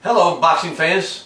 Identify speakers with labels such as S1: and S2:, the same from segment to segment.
S1: Hello, boxing fans.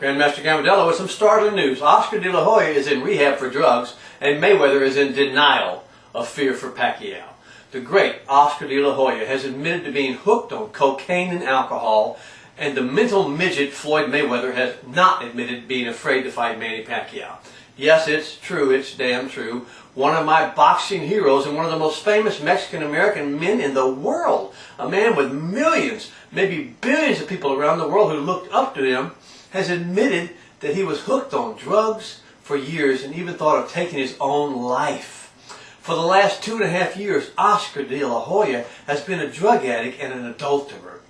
S1: Grandmaster Gambardella with some startling news. Oscar de la Hoya is in rehab for drugs, and Mayweather is in denial of fear for Pacquiao. The great Oscar de la Hoya has admitted to being hooked on cocaine and alcohol, and the mental midget Floyd Mayweather has not admitted being afraid to fight Manny Pacquiao. Yes, it's true. It's damn true. One of my boxing heroes and one of the most famous Mexican-American men in the world, a man with millions, maybe billions of people around the world who looked up to him, has admitted that he was hooked on drugs for years and even thought of taking his own life. For the last 2.5 years, Oscar de la Hoya has been a drug addict and an adulterer.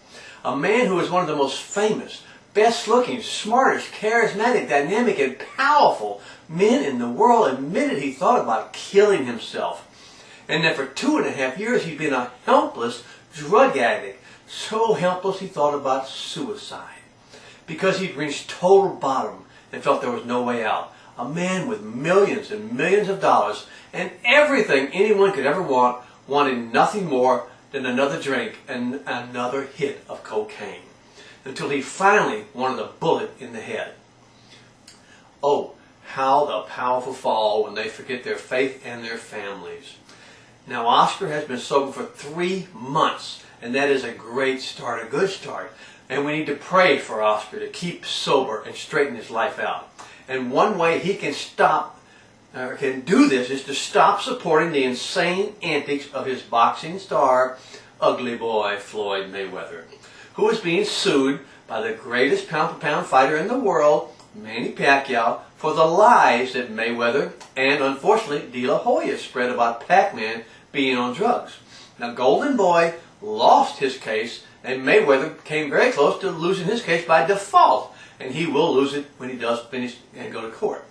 S1: A man who is one of the most famous, best-looking, smartest, charismatic, dynamic, and powerful men in the world admitted he thought about killing himself. And that for 2.5 years he'd been a helpless drug addict. So helpless he thought about suicide. Because he'd reached total bottom and felt there was no way out. A man with millions and millions of dollars and everything anyone could ever want, wanting nothing more than another drink and another hit of cocaine. Until he finally wanted a bullet in the head. Oh, how the powerful fall when they forget their faith and their families. Now, Oscar has been sober for 3 months, and that is a great start, a good start. And we need to pray for Oscar to keep sober and straighten his life out. And one way he can do this is to stop supporting the insane antics of his boxing star, ugly boy Floyd Mayweather, who is being sued by the greatest pound-for-pound fighter in the world, Manny Pacquiao, for the lies that Mayweather and, unfortunately, De La Hoya spread about Pacman being on drugs. Now, Golden Boy lost his case, and Mayweather came very close to losing his case by default, and he will lose it when he does finish and go to court.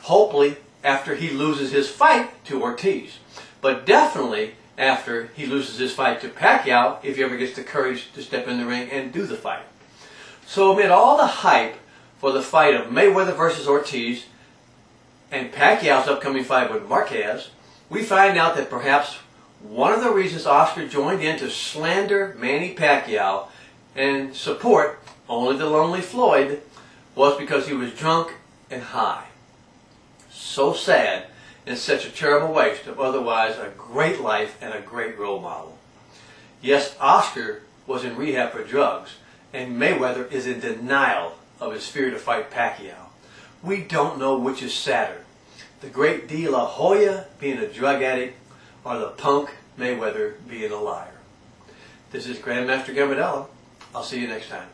S1: Hopefully, after he loses his fight to Ortiz, but definitely after he loses his fight to Pacquiao, if he ever gets the courage to step in the ring and do the fight. So amid all the hype for the fight of Mayweather versus Ortiz and Pacquiao's upcoming fight with Marquez, we find out that perhaps one of the reasons Oscar joined in to slander Manny Pacquiao and support only the lonely Floyd was because he was drunk and high. So sad and such a terrible waste of otherwise a great life and a great role model. Yes, Oscar was in rehab for drugs, and Mayweather is in denial of his fear to fight Pacquiao. We don't know which is sadder, the great De La Hoya being a drug addict or the punk Mayweather being a liar. This is Grandmaster Gambardella. I'll see you next time.